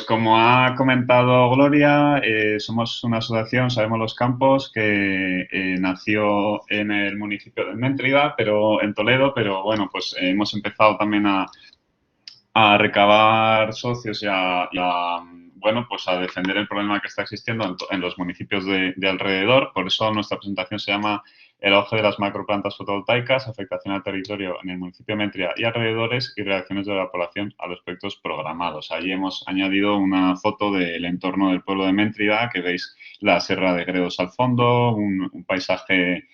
como ha comentado Gloria, somos una asociación, Sabemos los Campos, que nació en el municipio de Méntrida, pero en Toledo, pero bueno, pues hemos empezado también a recabar socios bueno, pues a defender el problema que está existiendo en los municipios de alrededor. Por eso nuestra presentación se llama El auge de las macroplantas fotovoltaicas, afectación al territorio en el municipio de Méntrida y alrededores y reacciones de la población a los proyectos programados. Allí hemos añadido una foto del entorno del pueblo de Méntrida, que veis la Serra de Gredos al fondo, un paisaje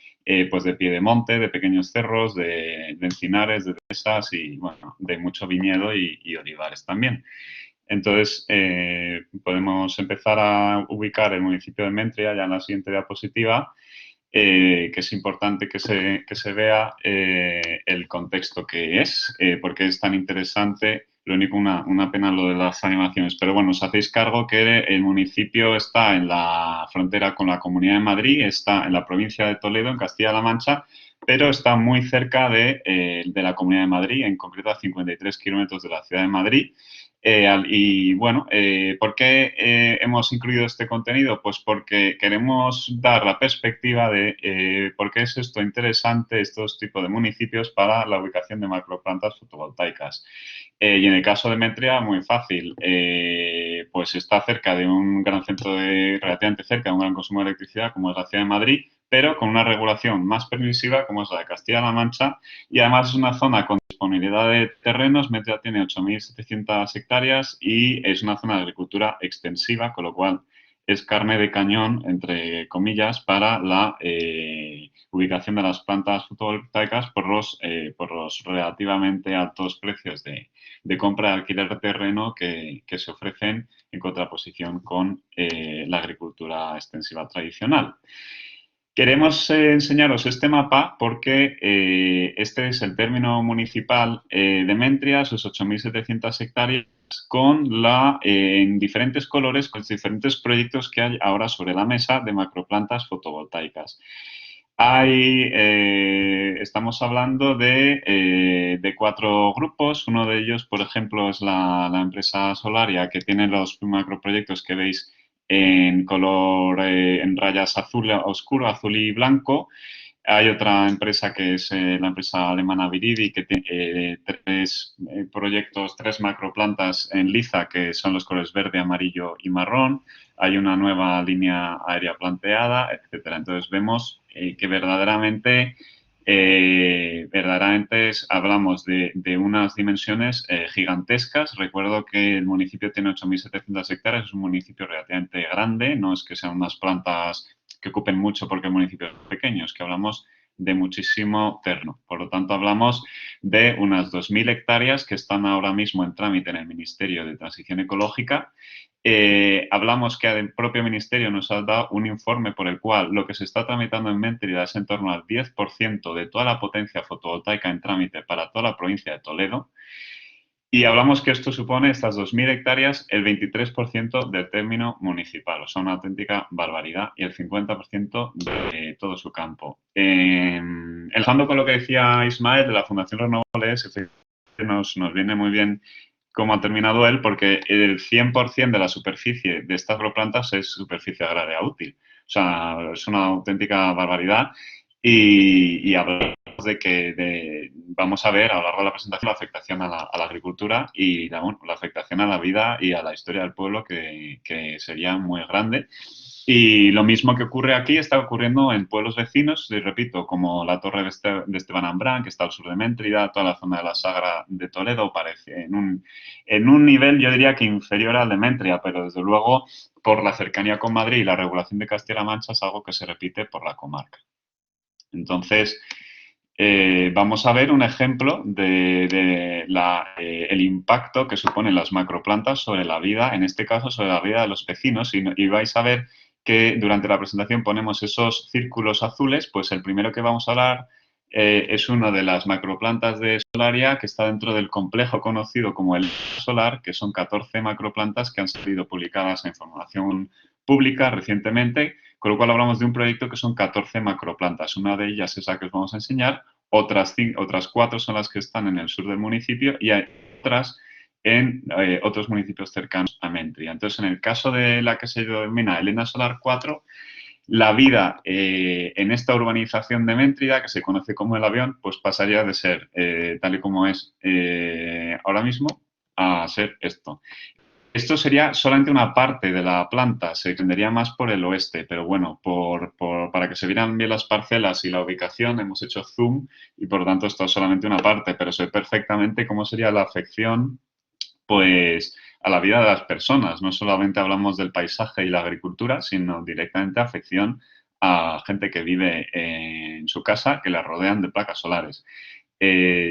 pues de pie de monte, de pequeños cerros, de encinares, de dehesas y, bueno, de mucho viñedo y olivares también. Entonces, podemos empezar a ubicar el municipio de Méntrida ya en la siguiente diapositiva, que es importante que se vea el contexto que es, porque es tan interesante. Lo único, una pena lo de las animaciones, pero bueno, os hacéis cargo que el municipio está en la frontera con la Comunidad de Madrid, está en la provincia de Toledo, en Castilla-La Mancha, pero está muy cerca de la Comunidad de Madrid, en concreto a 53 kilómetros de la ciudad de Madrid. Y bueno, ¿por qué hemos incluido este contenido? Pues porque queremos dar la perspectiva de por qué es esto interesante, estos tipos de municipios para la ubicación de macroplantas fotovoltaicas. Y en el caso de Méntrida, muy fácil, pues está cerca de un gran centro relativamente cerca de un gran consumo de electricidad como es la ciudad de Madrid, pero con una regulación más permisiva como es la de Castilla-La Mancha, y además es una zona con disponibilidad de terrenos. Méntrida tiene 8.700 hectáreas y es una zona de agricultura extensiva, con lo cual es carne de cañón, entre comillas, para la ubicación de las plantas fotovoltaicas por los relativamente altos precios de compra y alquiler de terreno que se ofrecen en contraposición con la agricultura extensiva tradicional. Queremos enseñaros este mapa porque este es el término municipal de Méntrida, sus 8.700 hectáreas, en diferentes colores, con los diferentes proyectos que hay ahora sobre la mesa de macroplantas fotovoltaicas. Estamos hablando de 4 grupos. Uno de ellos, por ejemplo, es la empresa Solaria, que tiene los macroproyectos que veis en color, en rayas azul oscuro, azul y blanco. Hay otra empresa que es la empresa alemana Viridi, que tiene 3 proyectos, 3 macroplantas en liza, que son los colores verde, amarillo y marrón. Hay una nueva línea aérea planteada, etcétera. Entonces, vemos que verdaderamente hablamos de unas dimensiones gigantescas. Recuerdo que el municipio tiene 8.700 hectáreas, es un municipio relativamente grande, no es que sean unas plantas que ocupen mucho porque el municipio es pequeño, es que hablamos de muchísimo terreno. Por lo tanto, hablamos de unas 2.000 hectáreas que están ahora mismo en trámite en el Ministerio de Transición Ecológica. Hablamos que el propio Ministerio nos ha dado un informe por el cual lo que se está tramitando en Méntrida es en torno al 10% de toda la potencia fotovoltaica en trámite para toda la provincia de Toledo. Y hablamos que esto supone, estas 2.000 hectáreas, el 23% del término municipal, o sea, una auténtica barbaridad, y el 50% de todo su campo. Enlazando con lo que decía Ismael de la Fundación Renovables, nos viene muy bien cómo ha terminado él, porque el 100% de la superficie de estas agroplantas es superficie agraria útil. O sea, es una auténtica barbaridad. Y hablamos de que vamos a ver a lo largo de la presentación la afectación a la agricultura y la afectación a la vida y a la historia del pueblo, que sería muy grande. Y lo mismo que ocurre aquí está ocurriendo en pueblos vecinos, y repito, como la Torre de Esteban Ambrán, que está al sur de Méntrida, toda la zona de la Sagra de Toledo, parece en un nivel, yo diría que inferior al de Méntrida, pero desde luego por la cercanía con Madrid y la regulación de Castilla-La Mancha es algo que se repite por la comarca. Entonces, vamos a ver un ejemplo el impacto que suponen las macroplantas sobre la vida, en este caso sobre la vida de los vecinos, y vais a ver que durante la presentación ponemos esos círculos azules. Pues el primero que vamos a hablar es una de las macroplantas de Solaria, que está dentro del complejo conocido como el solar, que son 14 macroplantas que han sido publicadas en información pública recientemente, con lo cual hablamos de un proyecto que son 14 macroplantas. Una de ellas es la que os vamos a enseñar, otras 4 son las que están en el sur del municipio y hay otras en otros municipios cercanos a Méntrida. Entonces, en el caso de la que se denomina Elena Solar 4, la vida en esta urbanización de Méntrida, que se conoce como El Avión, pues pasaría de ser tal y como es ahora mismo a ser esto. Esto sería solamente una parte de la planta, se extendería más por el oeste, pero bueno, para que se vieran bien las parcelas y la ubicación hemos hecho zoom y por lo tanto esto es solamente una parte, pero se ve perfectamente cómo sería la afección pues a la vida de las personas. No solamente hablamos del paisaje y la agricultura, sino directamente afección a gente que vive en su casa, que la rodean de placas solares.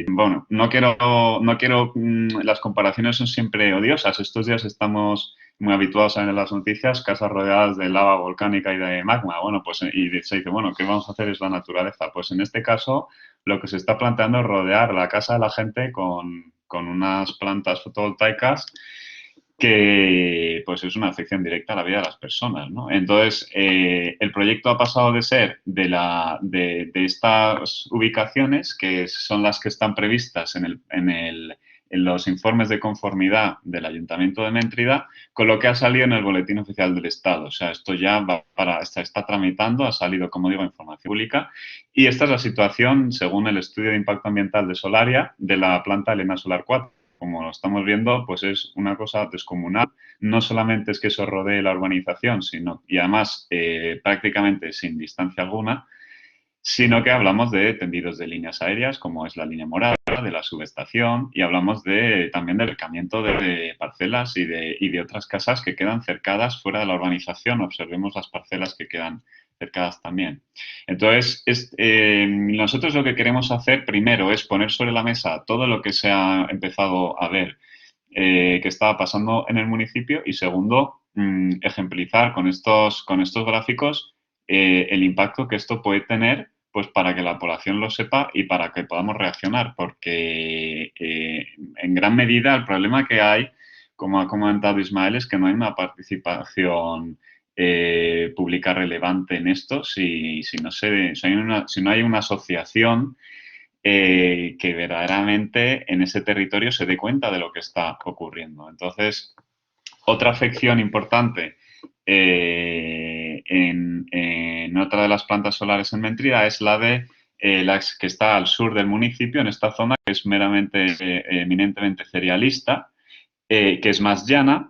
Bueno, las comparaciones son siempre odiosas. Estos días estamos muy habituados a ver en las noticias casas rodeadas de lava volcánica y de magma. Bueno, pues se dice, bueno, ¿qué vamos a hacer? Es la naturaleza. Pues en este caso, lo que se está planteando es rodear la casa de la gente con unas plantas fotovoltaicas que pues es una afección directa a la vida de las personas, ¿no? Entonces, el proyecto ha pasado de ser de estas ubicaciones, que son las que están previstas en los informes de conformidad del Ayuntamiento de Méntrida, con lo que ha salido en el Boletín Oficial del Estado. O sea, esto ya está tramitando, ha salido, como digo, información pública, y esta es la situación, según el estudio de impacto ambiental de Solaria, de la planta Elena Solar 4. Como lo estamos viendo, pues es una cosa descomunal. No solamente es que eso rodee la urbanización, sino, y además prácticamente sin distancia alguna, sino que hablamos de tendidos de líneas aéreas, como es la línea morada, de la subestación, y hablamos también del acercamiento de parcelas y de otras casas que quedan cercadas fuera de la urbanización. Observemos las parcelas que quedan cercadas también. Entonces, nosotros lo que queremos hacer primero es poner sobre la mesa todo lo que se ha empezado a ver que estaba pasando en el municipio y segundo, ejemplizar con estos gráficos el impacto que esto puede tener pues para que la población lo sepa y para que podamos reaccionar, porque en gran medida el problema que hay, como ha comentado Ismael, es que no hay una participación pública relevante en esto si no hay una asociación que verdaderamente en ese territorio se dé cuenta de lo que está ocurriendo. Entonces, otra afección importante en otra de las plantas solares en Méntrida es la de la que está al sur del municipio, en esta zona que es eminentemente cerealista, que es más llana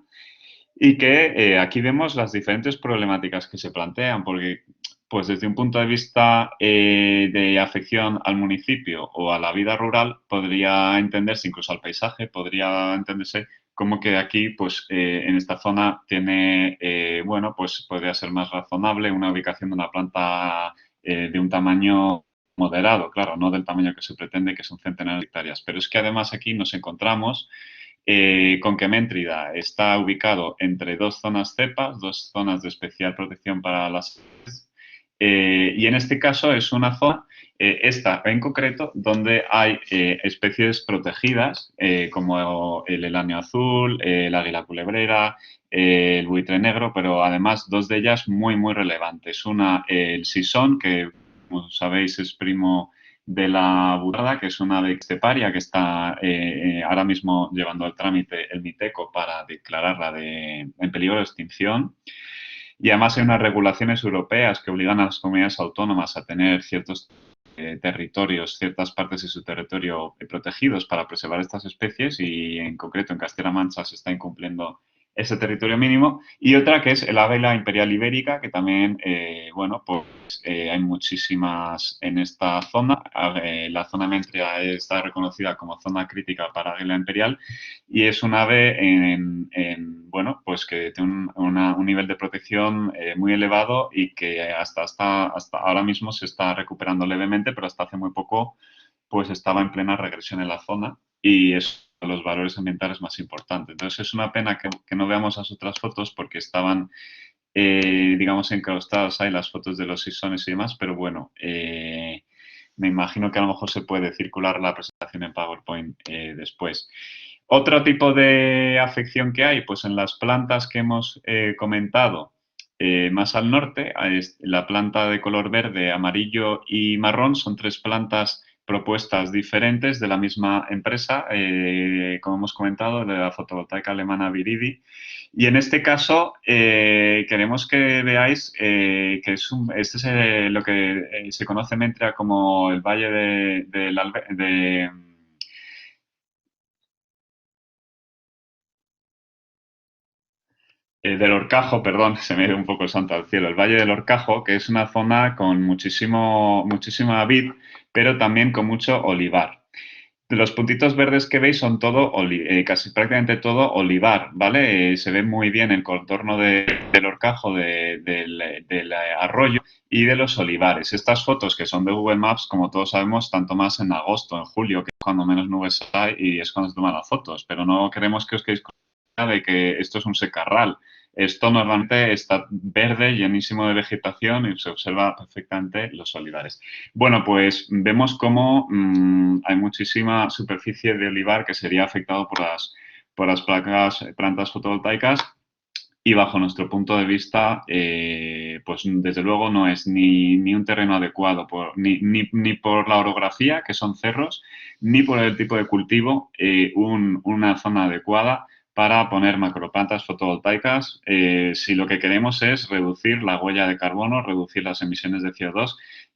y que aquí vemos las diferentes problemáticas que se plantean, porque pues desde un punto de vista de afección al municipio o a la vida rural, podría entenderse, incluso al paisaje, podría entenderse como que aquí, pues en esta zona tiene, bueno, pues podría ser más razonable una ubicación de una planta de un tamaño moderado, claro, no del tamaño que se pretende, que son centenares de hectáreas, pero es que además aquí nos encontramos con que Méntrida está ubicado entre dos zonas cepas, dos zonas de especial protección para las aves, y en este caso es una zona, esta en concreto, donde hay especies protegidas como el elanio azul, el águila culebrera, el buitre negro, pero además dos de ellas muy, muy relevantes. Una, el sisón, que como sabéis es primo de la burrada, que es una ave esteparia que está ahora mismo llevando el trámite el MITECO para declararla en peligro de extinción. Y además hay unas regulaciones europeas que obligan a las comunidades autónomas a tener ciertos territorios, ciertas partes de su territorio protegidos para preservar estas especies y en concreto en Castilla-La Mancha se está incumpliendo ese territorio mínimo. Y otra que es el águila imperial ibérica, que también, bueno, pues hay muchísimas en esta zona. La zona Méntrida está reconocida como zona crítica para águila imperial y es un ave bueno, pues que tiene un nivel de protección muy elevado y que hasta ahora mismo se está recuperando levemente, pero hasta hace muy poco pues estaba en plena regresión en la zona y es uno de los valores ambientales más importantes. Entonces es una pena que no veamos las otras fotos porque estaban, digamos, encaustadas ahí las fotos de los sisones y demás, pero bueno, me imagino que a lo mejor se puede circular la presentación en PowerPoint después. Otro tipo de afección que hay, pues en las plantas que hemos comentado más al norte, la planta de color verde, amarillo y marrón son tres plantas propuestas diferentes de la misma empresa, como hemos comentado, de la fotovoltaica alemana Viridi. Y en este caso, queremos que veáis que este es lo que se conoce en Mentria como el Valle del Horcajo, perdón, se me dio un poco el santo al cielo. El Valle del Horcajo, que es una zona con muchísima vid, pero también con mucho olivar. Los puntitos verdes que veis son casi prácticamente todo olivar, ¿vale? Se ve muy bien el contorno del Horcajo, del arroyo y de los olivares. Estas fotos que son de Google Maps, como todos sabemos, están tomadas en agosto, en julio, que es cuando menos nubes hay y es cuando se toman las fotos. Pero no queremos que os quedéis con la idea de que esto es un secarral. Esto normalmente está verde, llenísimo de vegetación y se observa perfectamente los olivares. Bueno, pues vemos cómo hay muchísima superficie de olivar que sería afectado por las plantas fotovoltaicas y bajo nuestro punto de vista, pues desde luego no es ni un terreno adecuado ni por la orografía, que son cerros, ni por el tipo de cultivo, una zona adecuada para poner macroplantas fotovoltaicas si lo que queremos es reducir la huella de carbono, reducir las emisiones de CO2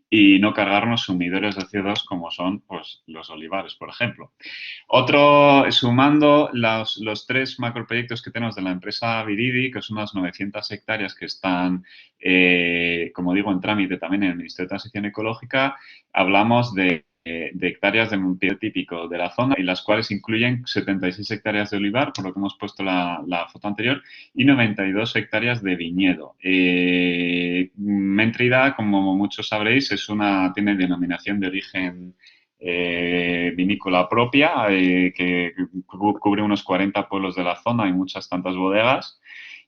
y no cargarnos sumidores de CO2 como son pues, los olivares, por ejemplo. Sumando los tres macroproyectos que tenemos de la empresa Viridi, que son unas 900 hectáreas que están, como digo, en trámite también en el Ministerio de Transición Ecológica, hablamos de hectáreas de monte típico de la zona y las cuales incluyen 76 hectáreas de olivar, por lo que hemos puesto la foto anterior, y 92 hectáreas de viñedo. Méntrida, como muchos sabréis, tiene denominación de origen vinícola propia, que cubre unos 40 pueblos de la zona y muchas tantas bodegas.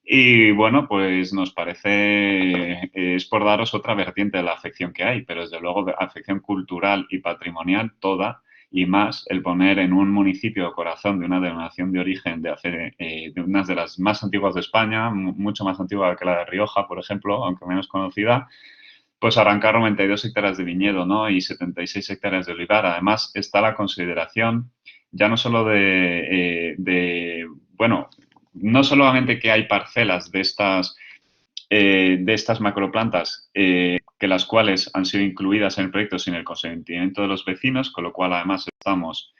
Y bueno, pues nos parece, es por daros otra vertiente de la afección que hay, pero desde luego de afección cultural y patrimonial toda y más el poner en un municipio corazón de una denominación de origen de una de las más antiguas de España, mucho más antigua que la de Rioja, por ejemplo, aunque menos conocida, pues arrancar 92 hectáreas de viñedo, ¿no? Y 76 hectáreas de olivar. Además, está la consideración ya no solo bueno, no solamente que hay parcelas de estas macroplantas, que las cuales han sido incluidas en el proyecto sin el consentimiento de los vecinos, con lo cual además estamos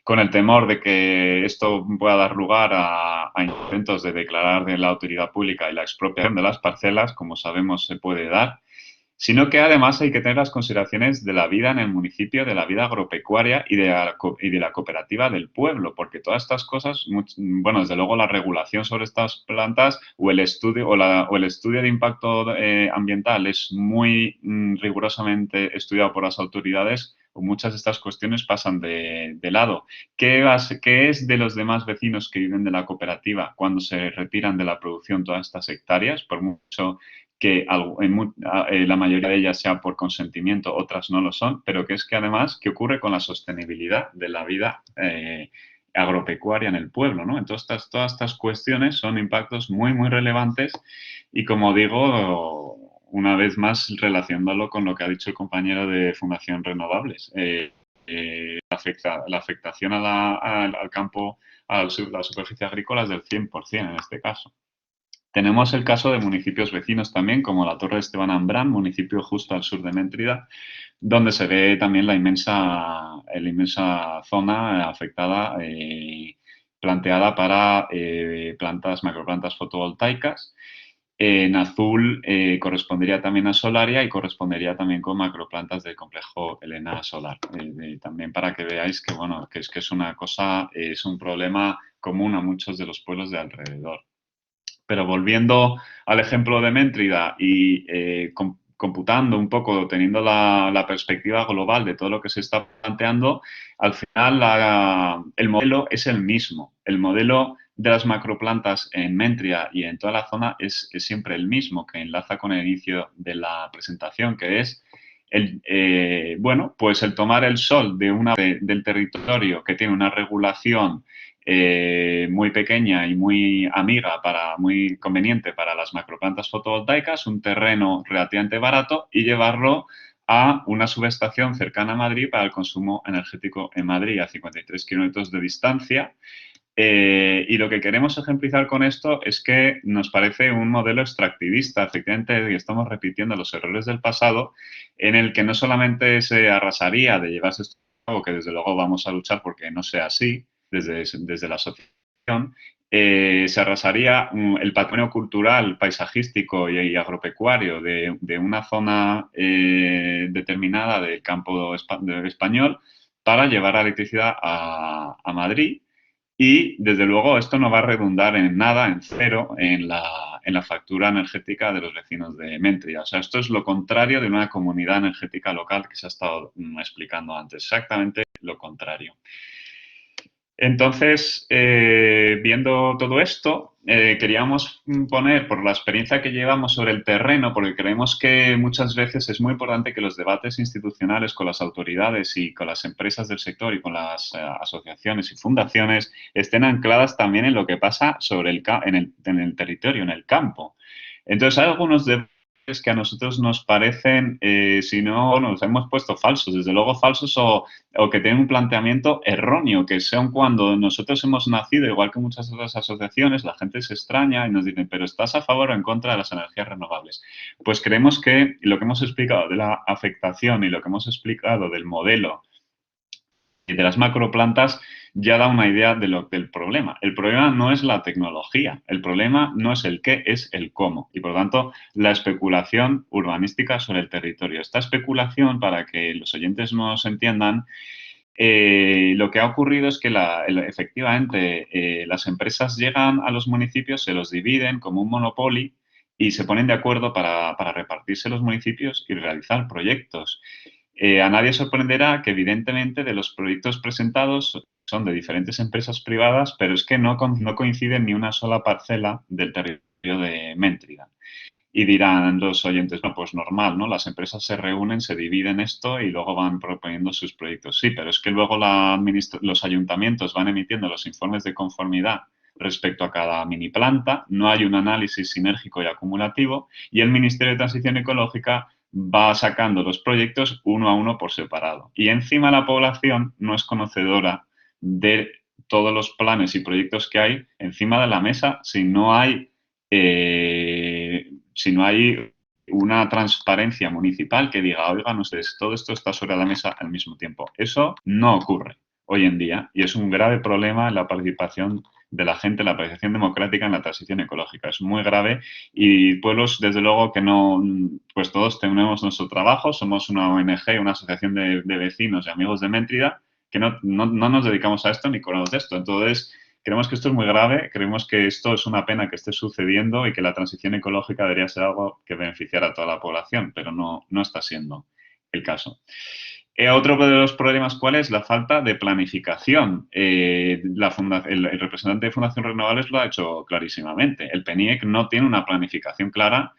con el temor de que esto pueda dar lugar a intentos de declarar de la autoridad pública y la expropiación de las parcelas, como sabemos se puede dar, sino que además hay que tener las consideraciones de la vida en el municipio, de la vida agropecuaria y de la cooperativa del pueblo, porque todas estas cosas, bueno, desde luego la regulación sobre estas plantas o el estudio o el estudio de impacto ambiental es muy rigurosamente estudiado por las autoridades. Muchas de estas cuestiones pasan de lado. ¿Qué es de los demás vecinos que viven de la cooperativa cuando se retiran de la producción todas estas hectáreas? Por mucho que la mayoría de ellas sea por consentimiento, otras no lo son, pero que es que además, ¿qué ocurre con la sostenibilidad de la vida agropecuaria en el pueblo? ¿No? Entonces, todas estas cuestiones son impactos muy relevantes y, como digo, una vez más relacionándolo con lo que ha dicho el compañero de Fundación Renovables, la afectación al campo, a la superficie agrícola es del 100% en este caso. Tenemos el caso de municipios vecinos también, como la Torre de Esteban Ambrán, municipio justo al sur de Méntrida, donde se ve también la inmensa zona afectada, planteada para macroplantas fotovoltaicas. En azul correspondería también a Solaria y correspondería también con macroplantas del complejo Elena Solar. También para que veáis que, bueno, que es una cosa, es un problema común a muchos de los pueblos de alrededor. Pero volviendo al ejemplo de Méntrida y computando un poco, teniendo la perspectiva global de todo lo que se está planteando, al final el modelo es el mismo. El modelo de las macroplantas en Méntrida y en toda la zona es siempre el mismo, que enlaza con el inicio de la presentación, que es bueno, pues el tomar el sol del territorio que tiene una regulación muy pequeña y muy conveniente para las macroplantas fotovoltaicas, un terreno relativamente barato y llevarlo a una subestación cercana a Madrid para el consumo energético en Madrid, a 53 kilómetros de distancia. Y lo que queremos ejemplizar con esto es que nos parece un modelo extractivista, efectivamente, y estamos repitiendo los errores del pasado, en el que no solamente se arrasaría de llevarse esto a cabo, que desde luego vamos a luchar porque no sea así desde la asociación, se arrasaría el patrimonio cultural, paisajístico y agropecuario de una zona determinada del campo español para llevar la electricidad a Madrid. Y, desde luego, esto no va a redundar en nada, en cero, en la factura energética de los vecinos de Méntrida. O sea, esto es lo contrario de una comunidad energética local que se ha estado explicando antes. Exactamente lo contrario. Entonces, viendo todo esto, queríamos poner, por la experiencia que llevamos sobre el terreno, porque creemos que muchas veces es muy importante que los debates institucionales con las autoridades y con las empresas del sector y con las asociaciones y fundaciones estén ancladas también en lo que pasa en el territorio, en el campo. Entonces, hay algunos debates que a nosotros nos parecen, si no nos hemos puesto falsos, desde luego falsos o que tienen un planteamiento erróneo, que son cuando nosotros hemos nacido, igual que muchas otras asociaciones, la gente se extraña y nos dicen, pero ¿estás a favor o en contra de las energías renovables? Pues creemos que lo que hemos explicado de la afectación y lo que hemos explicado del modelo y de las macroplantas ya da una idea del problema. El problema no es la tecnología, el problema no es el qué, es el cómo. Y, por lo tanto, la especulación urbanística sobre el territorio. Esta especulación, para que los oyentes nos entiendan, lo que ha ocurrido es que efectivamente las empresas llegan a los municipios, se los dividen como un monopoly y se ponen de acuerdo para repartirse los municipios y realizar proyectos. A nadie sorprenderá que, evidentemente, de los proyectos presentados son de diferentes empresas privadas, pero es que no coinciden ni una sola parcela del territorio de Méntrida. Y dirán los oyentes, no, pues normal, ¿no? Las empresas se reúnen, se dividen esto y luego van proponiendo sus proyectos. Sí, pero es que luego los ayuntamientos van emitiendo los informes de conformidad respecto a cada mini planta, no hay un análisis sinérgico y acumulativo y el Ministerio de Transición Ecológica va sacando los proyectos uno a uno por separado. Y encima la población no es conocedora de todos los planes y proyectos que hay encima de la mesa si no hay una transparencia municipal que diga, oigan ustedes, todo esto está sobre la mesa al mismo tiempo. Eso no ocurre hoy en día y es un grave problema en la participación de la gente, la participación democrática en la transición ecológica. Es muy grave y pueblos, desde luego, que no, pues todos tenemos nuestro trabajo, somos una ONG, una asociación de vecinos y amigos de Méntrida, que no nos dedicamos a esto ni cobramos de esto. Entonces, creemos que esto es muy grave, creemos que esto es una pena que esté sucediendo y que la transición ecológica debería ser algo que beneficiara a toda la población, pero no está siendo el caso. Otro de los problemas, ¿cuál es? La falta de planificación. El representante de Fundación Renovables lo ha hecho clarísimamente. El PNIEC no tiene una planificación clara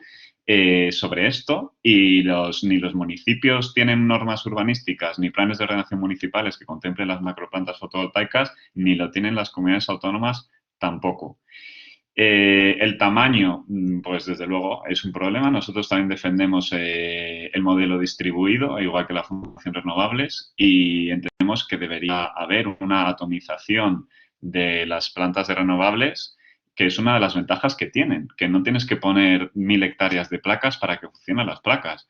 sobre esto y ni los municipios tienen normas urbanísticas ni planes de ordenación municipales que contemplen las macroplantas fotovoltaicas, ni lo tienen las comunidades autónomas tampoco. El tamaño, pues desde luego es un problema. Nosotros también defendemos el modelo distribuido, igual que la Fundación Renovables, y entendemos que debería haber una atomización de las plantas de renovables, que es una de las ventajas que tienen, que no tienes que poner 1000 hectáreas de placas para que funcionen las placas.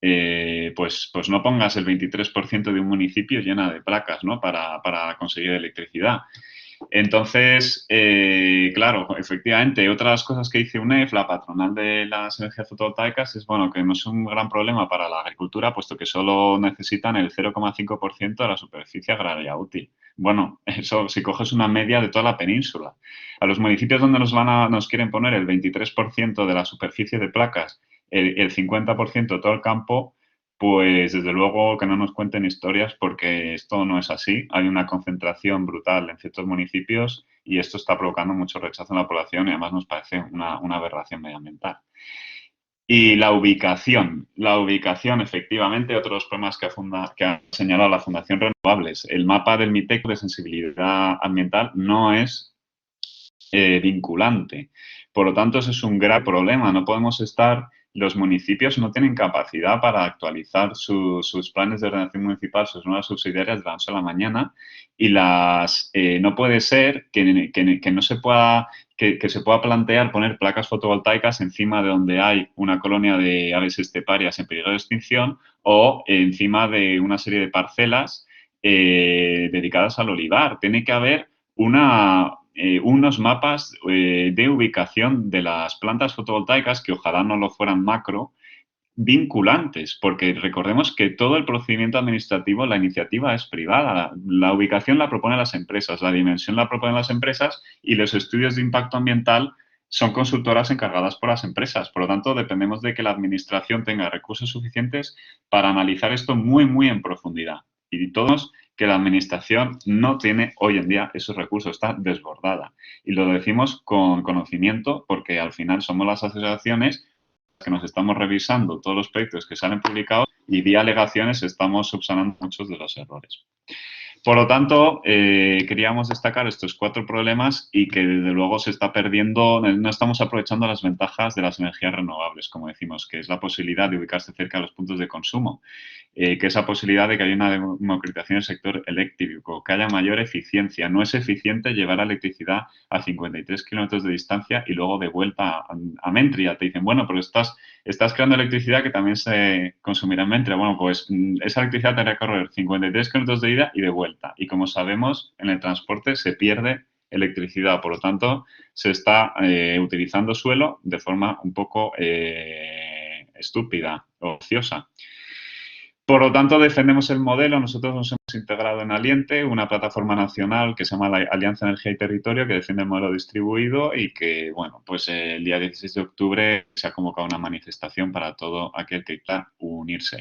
Pues no pongas el 23% de un municipio llena de placas, ¿no? Para conseguir electricidad. Entonces, claro, efectivamente, otra de las cosas que dice UNEF, la patronal de las energías fotovoltaicas, es bueno que no es un gran problema para la agricultura, puesto que solo necesitan el 0,5% de la superficie agraria útil. Bueno, eso si coges una media de toda la península. A los municipios donde nos quieren poner el 23% de la superficie de placas, el 50% de todo el campo, pues desde luego que no nos cuenten historias porque esto no es así. Hay una concentración brutal en ciertos municipios y esto está provocando mucho rechazo en la población y además nos parece una aberración medioambiental. Y la ubicación, efectivamente, otros problemas que ha señalado la Fundación Renovables. El mapa del MITEC de sensibilidad ambiental no es vinculante. Por lo tanto, eso es un gran problema. No podemos estar, los municipios no tienen capacidad para actualizar sus planes de ordenación municipal, sus nuevas subsidiarias de la noche a la mañana y no puede ser que no se pueda, que se pueda plantear poner placas fotovoltaicas encima de donde hay una colonia de aves esteparias en peligro de extinción o encima de una serie de parcelas dedicadas al olivar. Tiene que haber unos mapas de ubicación de las plantas fotovoltaicas, que ojalá no lo fueran macro, vinculantes, porque recordemos que todo el procedimiento administrativo, la iniciativa es privada. La ubicación la proponen las empresas, la dimensión la proponen las empresas y los estudios de impacto ambiental son consultoras encargadas por las empresas. Por lo tanto, dependemos de que la administración tenga recursos suficientes para analizar esto muy, muy en profundidad. Y todos que la administración no tiene hoy en día esos recursos, está desbordada. Y lo decimos con conocimiento porque al final somos las asociaciones que nos estamos revisando todos los proyectos que salen publicados y vía alegaciones estamos subsanando muchos de los errores. Por lo tanto, queríamos destacar estos 4 problemas y que desde luego se está perdiendo, no estamos aprovechando las ventajas de las energías renovables, como decimos, que es la posibilidad de ubicarse cerca de los puntos de consumo, que esa posibilidad de que haya una democratización del sector eléctrico, que haya mayor eficiencia. No es eficiente llevar la electricidad a 53 kilómetros de distancia y luego de vuelta a Mentria. Te dicen, bueno, pero estás creando electricidad que también se consumirá en Mentria. Bueno, pues esa electricidad tendrá que correr 53 kilómetros de ida y de vuelta. Y como sabemos, en el transporte se pierde electricidad. Por lo tanto, se está utilizando suelo de forma un poco estúpida o ociosa. Por lo tanto, defendemos el modelo. Nosotros nos hemos integrado en Aliente, una plataforma nacional que se llama la Alianza Energía y Territorio, que defiende el modelo distribuido y que, bueno, pues el día 16 de octubre se ha convocado una manifestación para todo aquel que quiera unirse.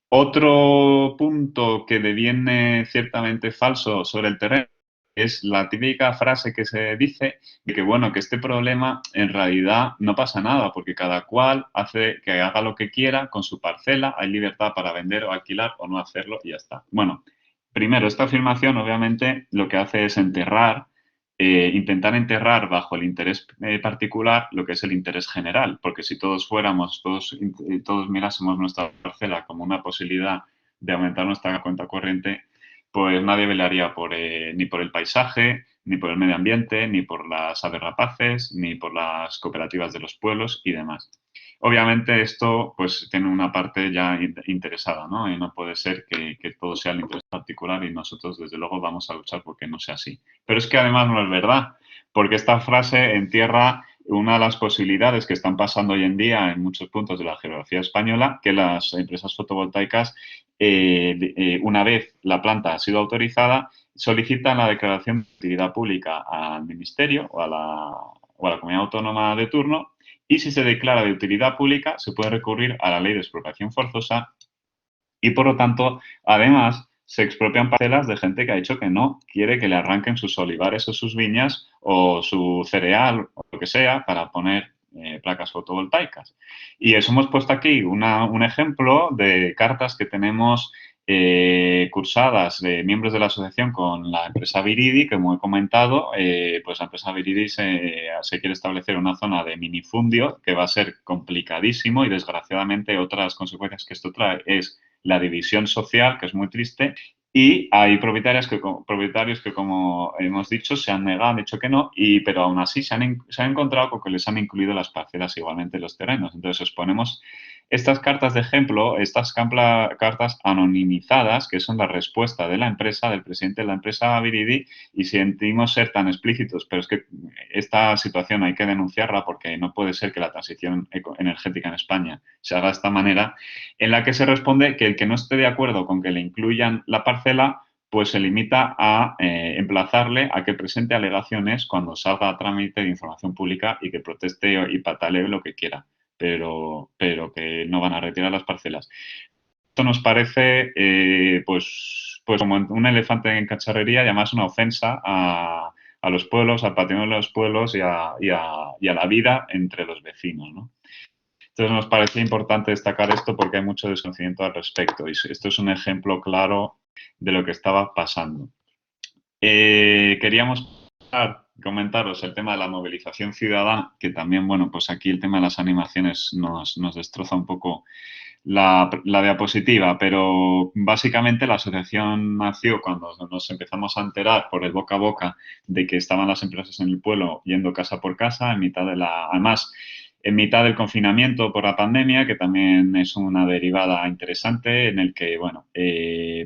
Otro punto que deviene ciertamente falso sobre el terreno es la típica frase que se dice de que, bueno, que este problema en realidad no pasa nada porque cada cual hace que haga lo que quiera con su parcela, hay libertad para vender o alquilar o no hacerlo y ya está. Bueno, primero, esta afirmación obviamente lo que hace es intentar enterrar bajo el interés particular lo que es el interés general, porque si todos todos mirásemos nuestra parcela como una posibilidad de aumentar nuestra cuenta corriente, pues nadie velaría ni por el paisaje, ni por el medio ambiente, ni por las aves rapaces, ni por las cooperativas de los pueblos y demás. Obviamente esto pues tiene una parte ya interesada, ¿no? Y no puede ser que todo sea el interés particular y nosotros desde luego vamos a luchar porque no sea así. Pero es que además no es verdad, porque esta frase entierra una de las posibilidades que están pasando hoy en día en muchos puntos de la geografía española, que las empresas fotovoltaicas, una vez la planta ha sido autorizada, solicitan la declaración de utilidad pública al Ministerio o a la comunidad autónoma de turno y si se declara de utilidad pública se puede recurrir a la ley de expropiación forzosa y, por lo tanto, además, se expropian parcelas de gente que ha dicho que no quiere que le arranquen sus olivares o sus viñas o su cereal o lo que sea para poner placas fotovoltaicas. Y eso hemos puesto aquí un ejemplo de cartas que tenemos cursadas de miembros de la asociación con la empresa Viridi, que como he comentado, pues la empresa Viridi se quiere establecer una zona de minifundio que va a ser complicadísimo y desgraciadamente otras consecuencias que esto trae es la división social, que es muy triste, y hay propietarios que, como hemos dicho, se han negado, han dicho que no, pero aún así se han encontrado con que les han incluido las parcelas igualmente en los terrenos. Entonces, os ponemos estas cartas de ejemplo, estas cartas anonimizadas, que son la respuesta de la empresa, del presidente de la empresa Viridi, y sentimos ser tan explícitos, pero es que esta situación hay que denunciarla porque no puede ser que la transición energética en España se haga de esta manera, en la que se responde que el que no esté de acuerdo con que le incluyan la parcela, pues se limita a emplazarle a que presente alegaciones cuando salga a trámite de información pública y que proteste y patalee lo que quiera, pero que no van a retirar las parcelas. Esto nos parece pues como un elefante en cacharrería y además una ofensa a los pueblos, al patrimonio de los pueblos y a la vida entre los vecinos, ¿no? Entonces nos parece importante destacar esto porque hay mucho desconocimiento al respecto y esto es un ejemplo claro de lo que estaba pasando. Queríamos hablar comentaros el tema de la movilización ciudadana, que también, bueno, pues aquí el tema de las animaciones nos destroza un poco la diapositiva, pero básicamente la asociación nació cuando nos empezamos a enterar por el boca a boca de que estaban las empresas en el pueblo yendo casa por casa en mitad de además, en mitad del confinamiento por la pandemia, que también es una derivada interesante en el que, bueno,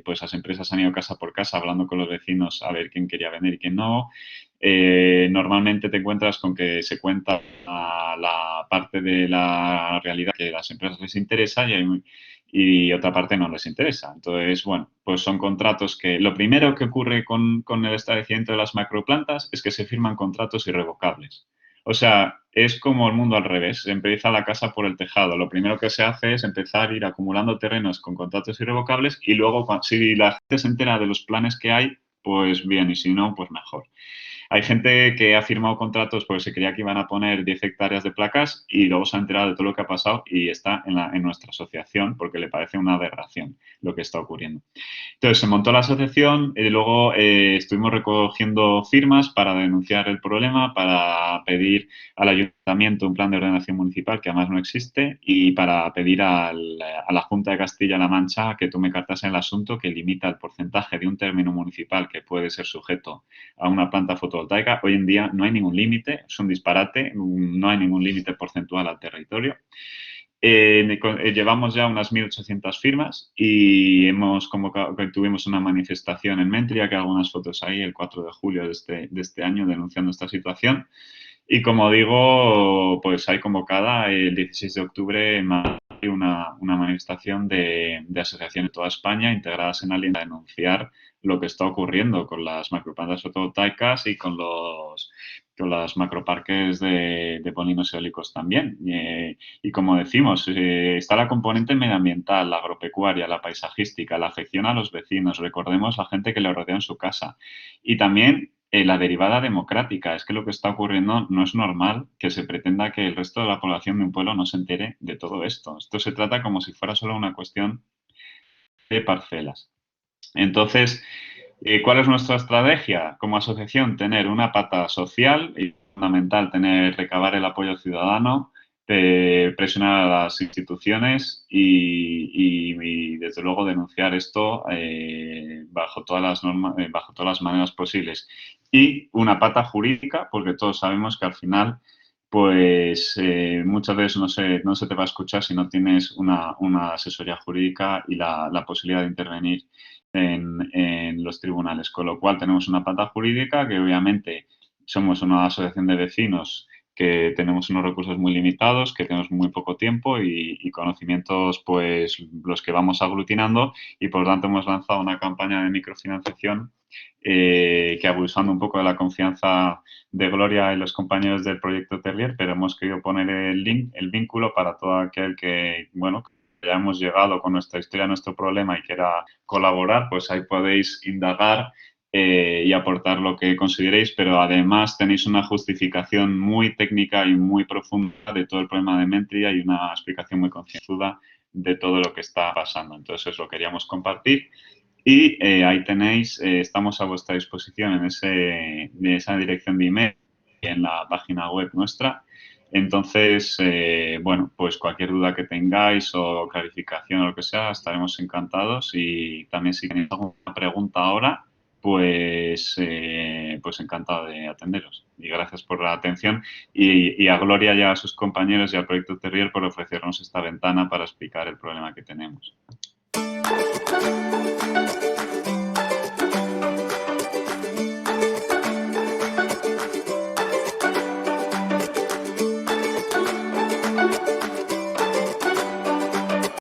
pues las empresas han ido casa por casa hablando con los vecinos a ver quién quería vender y quién no. Normalmente te encuentras con que se cuenta la parte de la realidad que a las empresas les interesa y otra parte no les interesa. Entonces, bueno, pues son contratos que lo primero que ocurre con el establecimiento de las macroplantas es que se firman contratos irrevocables. O sea, es como el mundo al revés. Se empieza la casa por el tejado. Lo primero que se hace es empezar a ir acumulando terrenos con contratos irrevocables y luego, si la gente se entera de los planes que hay, pues bien, y si no, pues mejor. Hay gente que ha firmado contratos porque se creía que iban a poner 10 hectáreas de placas y luego se ha enterado de todo lo que ha pasado y está en nuestra asociación porque le parece una aberración lo que está ocurriendo. Entonces se montó la asociación y luego estuvimos recogiendo firmas para denunciar el problema, para pedir al ayuntamiento un plan de ordenación municipal que además no existe y para pedir a la Junta de Castilla-La Mancha que tome cartas en el asunto que limita el porcentaje de un término municipal que puede ser sujeto a una planta fotovoltaica. Hoy en día no hay ningún límite, es un disparate, no hay ningún límite porcentual al territorio. Llevamos ya unas 1.800 firmas y tuvimos una manifestación en Mentria, que hay algunas fotos ahí, el 4 de julio de este año, denunciando esta situación. Y como digo, pues hay convocada el 16 de octubre en Madrid una manifestación de asociaciones de toda España integradas en Alien a denunciar lo que está ocurriendo con las macroplantas fotovoltaicas y con los macroparques de polinos eólicos también. Y como decimos, está la componente medioambiental, la agropecuaria, la paisajística, la afección a los vecinos, recordemos la gente que le rodea en su casa. Y también la derivada democrática. Es que lo que está ocurriendo no es normal que se pretenda que el resto de la población de un pueblo no se entere de todo esto. Esto se trata como si fuera solo una cuestión de parcelas. Entonces, ¿cuál es nuestra estrategia como asociación? Tener una pata social y fundamental, recabar el apoyo ciudadano, presionar a las instituciones y, desde luego denunciar esto bajo todas las normas, bajo todas las maneras posibles. Y una pata jurídica, porque todos sabemos que al final pues muchas veces no se te va a escuchar si no tienes una asesoría jurídica y la posibilidad de intervenir en los tribunales. Con lo cual tenemos una pata jurídica que obviamente somos una asociación de vecinos que tenemos unos recursos muy limitados, que tenemos muy poco tiempo y conocimientos pues los que vamos aglutinando y por lo tanto hemos lanzado una campaña de microfinanciación que abusando un poco de la confianza de Gloria y los compañeros del proyecto Terrier, pero hemos querido poner el link, el vínculo para todo aquel que, bueno, ya hemos llegado con nuestra historia, nuestro problema y quiera colaborar, pues ahí podéis indagar y aportar lo que consideréis, pero además tenéis una justificación muy técnica y muy profunda de todo el problema de Mentria y una explicación muy concienzuda de todo lo que está pasando. Entonces, eso queríamos compartir. Y ahí tenéis, estamos a vuestra disposición en esa dirección de email y en la página web nuestra. Entonces, bueno, pues cualquier duda que tengáis o clarificación o lo que sea, estaremos encantados. Y también si tenéis alguna pregunta ahora, pues encantado de atenderos. Y gracias por la atención y a Gloria y a sus compañeros y al Proyecto Terrier por ofrecernos esta ventana para explicar el problema que tenemos.